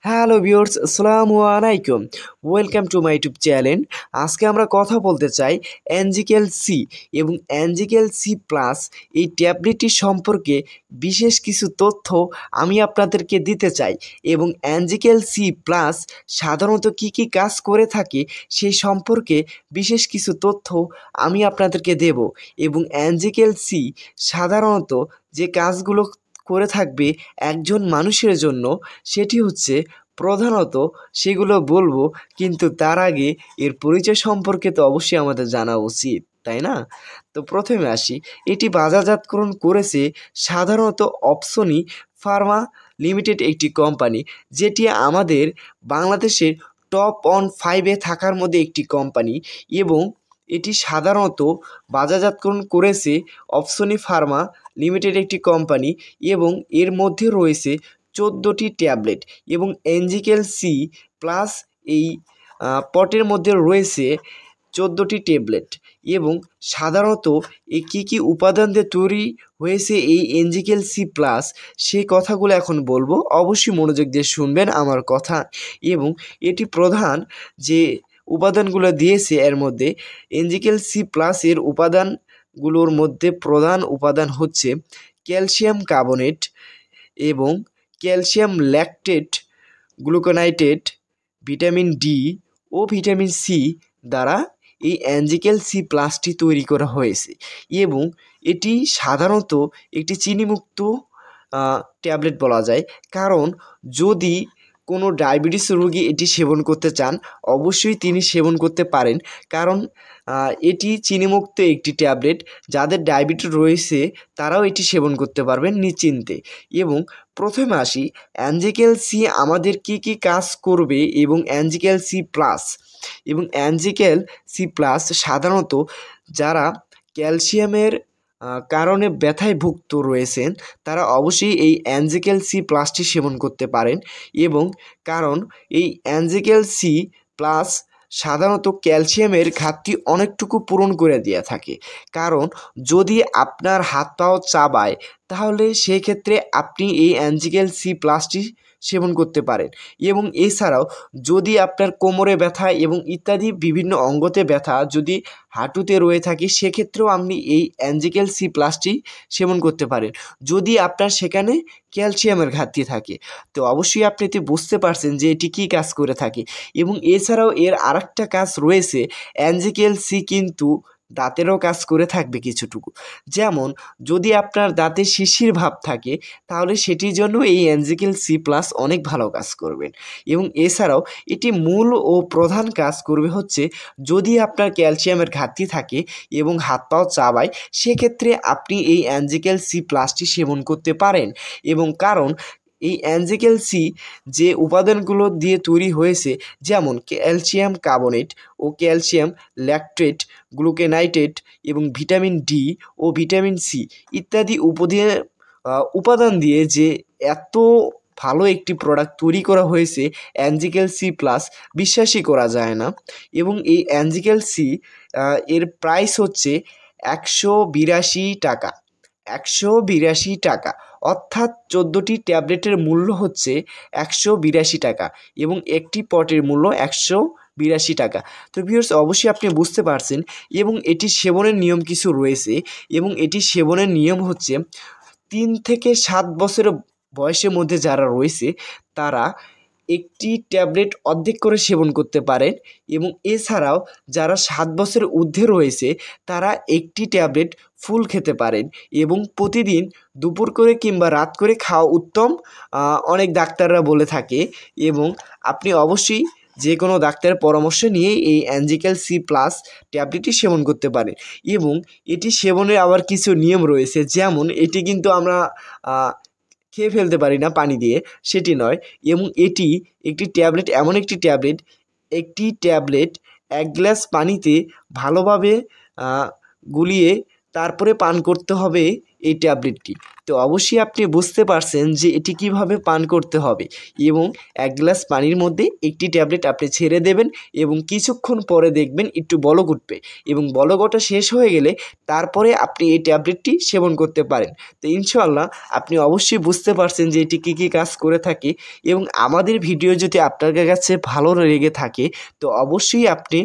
Hello viewers, আসসালামু আলাইকুম। Welcome to my YouTube channel. আজকে আমরা কথা বলতে চাই অ্যাঞ্জিকেল সি এবং অ্যাঞ্জিকেল সি প্লাস এই ট্যাবলেটটি সম্পর্কে বিশেষ কিছু তথ্য আমি আপনাদেরকে দিতে চাই এবং অ্যাঞ্জিকেল সি প্লাস সাধারণত কি কি কাজ করে থাকে সেই সম্পর্কে বিশেষ কিছু তথ্য আমি আপনাদেরকে দেব এবং অ্যাঞ্জিকেল সি সাধারণত যে কাজগুলো করে থাকবে একজন মানুষের জন্য সেটি হচ্ছে প্রধানত সেগুলো বলবো, কিন্তু তার আগে এর পরিচয় সম্পর্কে তো অবশ্যই আমাদের জানা উচিত, তাই না? তো প্রথমে আসি, এটি বাজারজাতকরণ করেছে সাধারণত অপসনি ফার্মা লিমিটেড একটি কোম্পানি, যেটি আমাদের বাংলাদেশের টপ 5-এ থাকার মধ্যে একটি কোম্পানি এবং এটি সাধারণত বাজারজাতকরণ করেছে অপসনি ফার্মা লিমিটেড একটি কোম্পানি এবং এর মধ্যে রয়েছে 14টি ট্যাবলেট এবং অ্যাঞ্জিকেল সি প্লাস এই পটের মধ্যে রয়েছে 14টি ট্যাবলেট এবং সাধারণত এই কী উপাদান দিয়ে তৈরি হয়েছে এই অ্যাঞ্জিকেল সি প্লাস সেই কথাগুলো এখন বলবো, অবশ্যই মনোযোগ দিয়ে শুনবেন আমার কথা। এবং এটি প্রধান যে উপাদানগুলো দিয়েছে এর মধ্যে অ্যাঞ্জিকেল সি প্লাস এর উপাদানগুলোর মধ্যে প্রধান উপাদান হচ্ছে ক্যালসিয়াম কার্বনেট এবং ক্যালসিয়াম ল্যাকটেট, গ্লুকোনাইটেট, ভিটামিন ডি ও ভিটামিন সি দ্বারা এই অ্যাঞ্জিকেল সি প্লাসটি তৈরি করা হয়েছে এবং এটি সাধারণত একটি চিনিমুক্ত ট্যাবলেট বলা যায়। কারণ যদি কোনো ডায়াবেটিস রোগী এটি সেবন করতে চান অবশ্যই তিনি সেবন করতে পারেন, কারণ এটি চিনিমুক্ত একটি ট্যাবলেট। যাদের ডায়াবেটিস রয়েছে তারাও এটি সেবন করতে পারবেন নিশ্চিন্তে। এবং প্রথমে আসি, অ্যাঞ্জিকেল সি আমাদের কি কি কাজ করবে এবং অ্যাঞ্জিকেল সি প্লাস এবং অ্যাঞ্জিকেল সি প্লাস সাধারণত যারা ক্যালসিয়ামের কারণে ব্যথায় ভুক্ত রয়েছেন তারা অবশ্যই এই অ্যাঞ্জিকেল সি প্লাসটি সেবন করতে পারেন। এবং কারণ এই অ্যাঞ্জিকেল সি প্লাস সাধারণত ক্যালসিয়ামের ঘাটতি অনেকটুকু পূরণ করে দিয়ে থাকে। কারণ যদি আপনার হাত পাও চাবায় তাহলে সেই ক্ষেত্রে আপনি এই অ্যাঞ্জিকেল সি প্লাসটি সেবন করতে পারেন। এবং এছাড়াও যদি আপনার কোমরে ব্যথা এবং ইত্যাদি বিভিন্ন অঙ্গতে ব্যথা যদি হাঁটুতে রয়ে থাকে সেক্ষেত্রেও আপনি এই অ্যাঞ্জিকেল সি প্লাসটি সেবন করতে পারেন যদি আপনার সেখানে ক্যালসিয়ামের ঘাটতি থাকে। তো অবশ্যই আপনি এতে বুঝতে পারছেন যে এটি কী কাজ করে থাকে। এবং এছাড়াও এর আরেকটা কাজ রয়েছে, অ্যাঞ্জিকেল সি কিন্তু দাঁতেরও কাজ করে থাকবে কিছুটুকু। যেমন যদি আপনার দাঁতে শিশির ভাব থাকে তাহলে সেটির জন্য এই অ্যাঞ্জিকেল সি প্লাস অনেক ভালো কাজ করবেন। এবং এছাড়াও এটি মূল ও প্রধান কাজ করবে হচ্ছে যদি আপনার ক্যালসিয়ামের ঘাটতি থাকে এবং হাত পাও চাবায় সেক্ষেত্রে আপনি এই অ্যাঞ্জিকেল সি প্লাসটি সেবন করতে পারেন। এবং কারণ এই অ্যাঞ্জিকেল সি যে উপাদানগুলো দিয়ে তৈরি হয়েছে যেমন ক্যালসিয়াম কার্বনেট ও ক্যালসিয়াম ল্যাকটেট, গ্লুকোনাইটেট এবং ভিটামিন ডি ও ভিটামিন সি ইত্যাদি উপাদান দিয়ে যে এত ভালো একটি প্রোডাক্ট তৈরি করা হয়েছে অ্যাঞ্জিকেল সি প্লাস, বিশ্বাসই করা যায় না। এবং এই অ্যাঞ্জিকেল সি এর প্রাইস হচ্ছে 182 টাকা, 182 টাকা, অর্থাৎ 14টি ট্যাবলেটের মূল্য হচ্ছে 182 টাকা এবং একটি পটের মূল্য 182 টাকা। তো ভিউয়ার্স অবশ্যই আপনি বুঝতে পারছেন। এবং এটি সেবনের নিয়ম কিছু রয়েছে এবং এটি সেবনের নিয়ম হচ্ছে 3 থেকে 7 বছরের বয়সের মধ্যে যারা রয়েছে তারা একটি ট্যাবলেট অর্ধেক করে সেবন করতে পারেন এবং এছাড়াও যারা 7 বছরের ঊর্ধ্বে রয়েছে তারা একটি ট্যাবলেট ফুল খেতে পারেন এবং প্রতিদিন দুপুর করে কিংবা রাত করে খাওয়া উত্তম, অনেক ডাক্তাররা বলে থাকে। এবং আপনি অবশ্যই যে কোনো ডাক্তারের পরামর্শ নিয়ে এই অ্যাঞ্জিকেল সি প্লাস ট্যাবলেটটি সেবন করতে পারেন। এবং এটি সেবনের আবার কিছু নিয়ম রয়েছে, যেমন এটি কিন্তু আমরা খেয়ে ফেলতে পারি না পানি দিয়ে, সেটি নয়। এবং এটি একটি ট্যাবলেট, এমন একটি ট্যাবলেট 1 গ্লাস পানিতে ভালোভাবে গুলিয়ে তারপরে পান করতে হবে এই ট্যাবলেটটি। তো অবশ্যই আপনি বুঝতে পারছেন যে এটি কিভাবে পান করতে হবে এবং 1 গ্লাস পানির মধ্যে একটি ট্যাবলেট আপনি ছেড়ে দেবেন এবং কিছুক্ষণ পরে দেখবেন একটু বলক উঠবে এবং বলক ওঠা শেষ হয়ে গেলে তারপরে আপনি এই ট্যাবলেটটি সেবন করতে পারেন। তো ইনশাআল্লাহ আপনি অবশ্যই বুঝতে পারছেন যে এটি কী কাজ করে থাকে এবং আমাদের ভিডিও যদি আপনার কাছে ভালো লেগে থাকে তো অবশ্যই আপনি